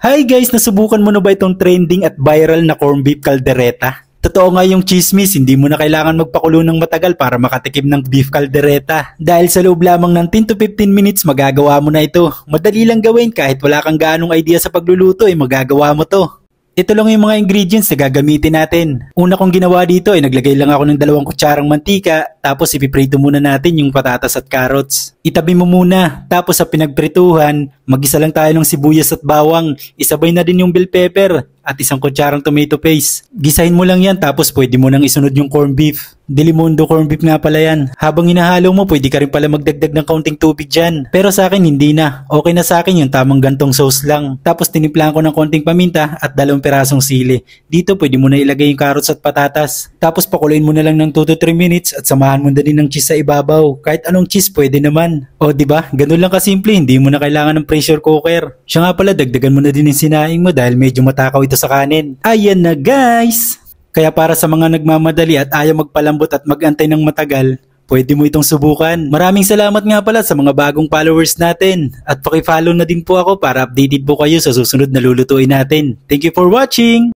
Hi guys, nasubukan mo na ba itong trending at viral na corned beef caldereta? Totoo nga yung chismis, hindi mo na kailangan magpakulo ng matagal para makatikim ng beef caldereta. Dahil sa loob lamang ng 10 to 15 minutes magagawa mo na ito. Madali lang gawin kahit wala kang gaanong idea sa pagluluto magagawa mo to. Ito lang yung mga ingredients na gagamitin natin. Una kong ginawa dito ay naglagay lang ako ng 2 kutsarang mantika, tapos ipiprito muna natin yung patatas at carrots. Itabi mo muna, tapos sa pinagprituhan, mag-isa lang tayo ng sibuyas at bawang, isabay na din yung bell pepper at 1 kutsarang tomato paste. Gisahin mo lang yan tapos pwede mo nang isunod yung corned beef. Delimundo corned beef nga pala yan. Habang hinahalo mo, pwede ka rin pala magdagdag ng kaunting tubig dyan. Pero sa akin hindi na. Okay na sa akin yung tamang gantong sauce lang. Tapos tinimplahan ko ng konting paminta at 2 pirasong sili. Dito pwede mo na ilagay yung carrots at patatas. Tapos pakuluin mo na lang ng 2 to 3 minutes at samahan mo na din ng cheese sa ibabaw. Kahit anong cheese pwede naman. O diba? Ganun lang kasimple, hindi mo na kailangan ng pressure cooker. Siya nga pala, dagdagan mo na din yung sinaing mo dahil medyo matakaw ito sa kanin. Ayan na guys! Kaya para sa mga nagmamadali at ayaw magpalambot at magantay ng matagal, pwede mo itong subukan. Maraming salamat nga pala sa mga bagong followers natin. At paki-follow na din po ako para updated po kayo sa susunod na lulutuin natin. Thank you for watching!